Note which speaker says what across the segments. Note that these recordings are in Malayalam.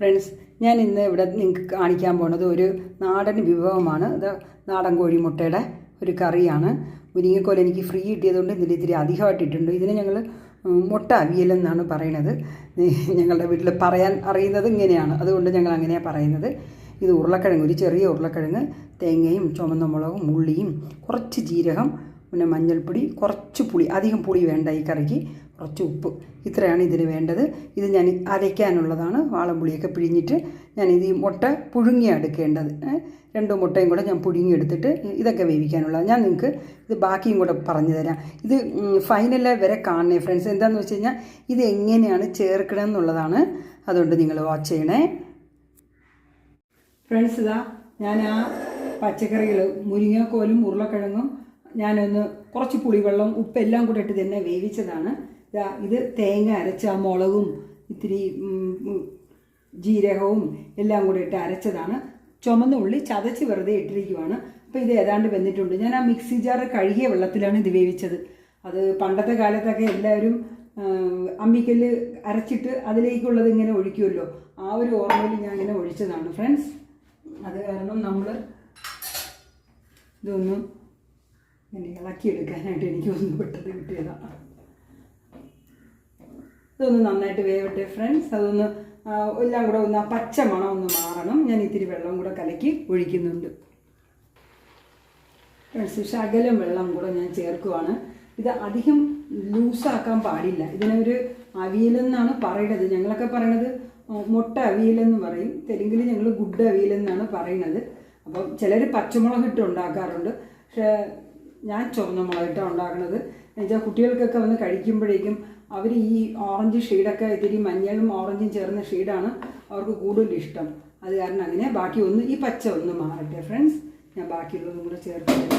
Speaker 1: ഫ്രണ്ട്സ്, ഞാൻ ഇന്ന് ഇവിടെ നിങ്ങൾക്ക് കാണിക്കാൻ പോണത് ഒരു നാടൻ വിഭവമാണ്. ഇത് നാടൻ കോഴിമുട്ടയുടെ ഒരു കറിയാണ്. മുരിങ്ങക്കോൽ എനിക്ക് ഫ്രീ കിട്ടിയതുകൊണ്ട് ഇതിൽ ഇത്തിരി അധികമായിട്ട് ഇട്ടിട്ടുണ്ട്. ഇതിന് ഞങ്ങൾ മുട്ട അവിയലെന്നാണ് പറയണത്. ഞങ്ങളുടെ വീട്ടിൽ പറയാൻ അറിയുന്നത് ഇങ്ങനെയാണ്, അതുകൊണ്ട് ഞങ്ങൾ അങ്ങനെയാണ് പറയുന്നത്. ഇത് ഉരുളക്കിഴങ്ങ്, ഒരു ചെറിയ ഉരുളക്കിഴങ്ങ്, തേങ്ങയും ചുവന്ന മുളകും ഉള്ളിയും കുറച്ച് ജീരകം, പിന്നെ മഞ്ഞൾപ്പൊടി, കുറച്ച് പുളി, അധികം പുളി വേണ്ട ഈ കറിക്ക്, കുറച്ച് ഉപ്പ്, ഇത്രയാണ് ഇതിന് വേണ്ടത്. ഇത് ഞാൻ അരയ്ക്കാനുള്ളതാണ്. വാളംപുളിയൊക്കെ പിഴിഞ്ഞിട്ട് ഞാനിത് ഈ മുട്ട പുഴുങ്ങിയെടുക്കേണ്ടത്. 2 മുട്ടയും കൂടെ ഞാൻ പുഴുങ്ങിയെടുത്തിട്ട് ഇതൊക്കെ വേവിക്കാനുള്ളത്. ഞാൻ നിങ്ങൾക്ക് ഇത് ബാക്കിയും കൂടെ പറഞ്ഞു തരാം. ഇത് ഫൈനൽ വരെ കാണണേ ഫ്രണ്ട്സ്. എന്താണെന്ന് വെച്ച് കഴിഞ്ഞാൽ ഇത് എങ്ങനെയാണ് ചേർക്കണം എന്നുള്ളതാണ്. അതുകൊണ്ട് നിങ്ങൾ വാച്ച് ചെയ്യണേ ഫ്രണ്ട്സ്. ഇതാ ഞാൻ ആ പച്ചക്കറികൾ, മുരിങ്ങക്കോലും ഉരുളക്കിഴങ്ങും ഞാനൊന്ന് കുറച്ച് പുളിവെള്ളം ഉപ്പെല്ലാം കൂടെ ഇട്ട് തന്നെ വേവിച്ചതാണ്. ഇത് തേങ്ങ അരച്ച മുളകും ഇത്തിരി ജീരകവും എല്ലാം കൂടെ ഇട്ട് അരച്ചതാണ്. ചുമന്ന ഉള്ളി ചതച്ച് വെറുതെ ഇട്ടിരിക്കുവാണ്. അപ്പോൾ ഇത് ഏതാണ്ട് വെന്തിട്ടുണ്ട്. ഞാൻ ആ മിക്സി ജാറ് കഴുകിയ വെള്ളത്തിലാണ് ഇത് വേവിച്ചത്. അത് പണ്ടത്തെ കാലത്തൊക്കെ എല്ലാവരും അമ്മിക്കല്ല് അരച്ചിട്ട് അതിലേക്കുള്ളത് ഇങ്ങനെ ഒഴിക്കുമല്ലോ, ആ ഒരു ഓർമ്മയിൽ ഞാൻ ഇങ്ങനെ ഒഴിച്ചതാണ് ഫ്രണ്ട്സ്. അത് കാരണം നമ്മൾ ഇതൊന്ന് ഇങ്ങനെ ഇളക്കിയെടുക്കാനായിട്ട് എനിക്കൊന്ന് പെട്ടത് കിട്ടിയതാണ്. ഇതൊന്ന് നന്നായിട്ട് വേവട്ടെ ഫ്രണ്ട്സ്. അതൊന്ന് എല്ലാം കൂടെ ഒന്ന് ആ പച്ച മണം ഒന്ന് മാറണം. ഞാൻ ഇത്തിരി വെള്ളം കൂടെ കലക്കി ഒഴിക്കുന്നുണ്ട് ഫ്രണ്ട്സ്. ശകലം വെള്ളം കൂടെ ഞാൻ ചേർക്കുവാണ്. ഇത് അധികം ലൂസാക്കാൻ പാടില്ല. ഇതിനൊരു അവിയലെന്നാണ് പറയുന്നത്. ഞങ്ങളൊക്കെ പറയണത് മുട്ട അവിയലെന്ന് പറയും. തെലുങ്കിൽ ഞങ്ങൾ ഗുഡ് അവിയലെന്നാണ് പറയുന്നത്. അപ്പം ചിലർ പച്ചമുളക് ഇട്ട് ഉണ്ടാക്കാറുണ്ട്. പക്ഷേ ഞാൻ ചുവന്ന മുളകിട്ടാണ് ഉണ്ടാക്കുന്നത്. എന്നുവെച്ചാൽ കുട്ടികൾക്കൊക്കെ വന്ന് കഴിക്കുമ്പോഴേക്കും അവർ ഈ ഓറഞ്ച് ഷെയ്ഡൊക്കെ ഇത്തിരി മഞ്ഞളും ഓറഞ്ചും ചേർന്ന ഷെയ്ഡാണ് അവർക്ക് കൂടുതൽ ഇഷ്ടം. അത് കാരണം അങ്ങനെ ബാക്കി ഒന്ന് ഈ പച്ച ഒന്ന് മാറട്ടെ ഫ്രണ്ട്സ്. ഞാൻ ബാക്കിയുള്ളതും കൂടെ ചേർക്കുന്നത്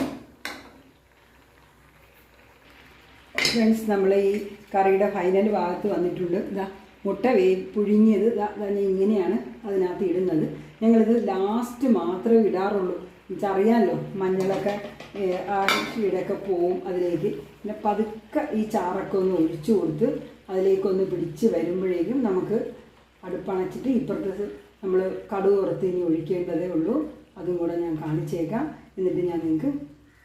Speaker 1: ഫ്രണ്ട്സ്. നമ്മൾ ഈ കറിയുടെ ഫൈനൽ ഭാഗത്ത് വന്നിട്ടുണ്ട്. ഇതാ മുട്ട പുഴുങ്ങിയത് ഞാൻ ഇങ്ങനെയാണ് അതിനകത്ത് ഇടുന്നത്. ഞങ്ങളിത് ലാസ്റ്റ് മാത്രമേ ഇടാറുള്ളൂ. എനിക്കറിയാമല്ലോ, മഞ്ഞളൊക്കെ ആ ഷീടൊക്കെ പോവും അതിലേക്ക്. പിന്നെ പതുക്കെ ഈ ചാറൊക്കെ ഒന്ന് ഒഴിച്ചു കൊടുത്ത് അതിലേക്കൊന്ന് പിടിച്ച് വരുമ്പോഴേക്കും നമുക്ക് അടുപ്പണച്ചിട്ട് ഇപ്പുറത്ത് നമ്മൾ കടുക് വറുത്ത് ഇനി ഒഴിക്കേണ്ടതേ ഉള്ളൂ. അതും കൂടെ ഞാൻ കാണിച്ചേക്കാം. എന്നിട്ട് ഞാൻ നിങ്ങൾക്ക്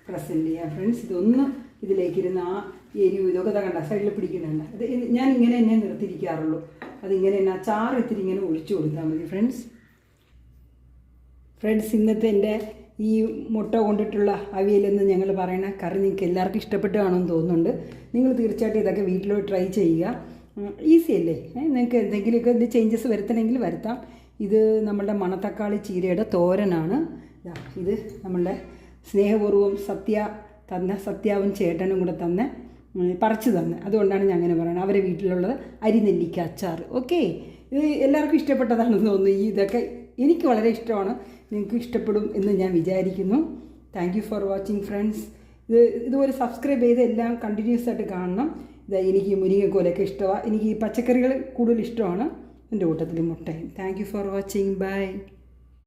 Speaker 1: പ്രസൻറ്റ് ചെയ്യാം ഫ്രണ്ട്സ്. ഇതൊന്ന് ഇതിലേക്കിരുന്ന് ആ എരിവ് ഇതൊക്കെ കണ്ട സൈഡിൽ പിടിക്കുന്നുണ്ട്. അത് ഞാൻ ഇങ്ങനെ തന്നെ നിർത്തിയിരിക്കാറുള്ളൂ. അതിങ്ങനെ തന്നെ ആ ചാറ് ഇത്തിരി ഇങ്ങനെ ഒഴിച്ചു കൊടുത്താൽ മതി ഫ്രണ്ട്സ്. ഇന്നത്തെ എൻ്റെ ഈ മുട്ട കൊണ്ടിട്ടുള്ള അവിയലെന്ന് ഞങ്ങൾ പറയണ കറി നിങ്ങൾക്ക് എല്ലാവർക്കും ഇഷ്ടപ്പെട്ട് കാണുമെന്ന് തോന്നുന്നുണ്ട്. നിങ്ങൾ തീർച്ചയായിട്ടും ഇതൊക്കെ വീട്ടിൽ ട്രൈ ചെയ്യുക. ഈസി അല്ലേ? നിങ്ങൾക്ക് എന്തെങ്കിലുമൊക്കെ ഇത് ചേഞ്ചസ് വരുത്തണമെങ്കിൽ വരുത്താം. ഇത് നമ്മളുടെ മണത്തക്കാളി ചീരയുടെ തോരനാണ്. ഇത് നമ്മളുടെ സ്നേഹപൂർവ്വം സത്യാവും ചേട്ടനും കൂടെ പറിച്ചു തന്നെ. അതുകൊണ്ടാണ് ഞാൻ അങ്ങനെ പറയുന്നത്. അവരെ വീട്ടിലുള്ളത് അരിനെല്ലിക്ക അച്ചാർ. ഓക്കെ, ഇത് എല്ലാവർക്കും ഇഷ്ടപ്പെട്ടതാണെന്ന് തോന്നുന്നു. ഇതൊക്കെ എനിക്ക് വളരെ ഇഷ്ടമാണ്. നിങ്ങൾക്ക് ഇഷ്ടപ്പെടും എന്ന് ഞാൻ വിചാരിക്കുന്നു. Thank you for watching friends. ഇതുപോലെ സബ്സ്ക്രൈബ് ചെയ്ത് എല്ലാം കണ്ടിന്യൂസ് ആയിട്ട് കാണണം. എനിക്ക് മുരിങ്ങക്കോലൊക്കെ ഇഷ്ടമാണ്. എനിക്ക് ഈ പച്ചക്കറികൾ കൂടുതൽ ഇഷ്ടമാണ്. എൻ്റെ കൂട്ടത്തിൽ മുട്ടയും. Thank you for watching. By.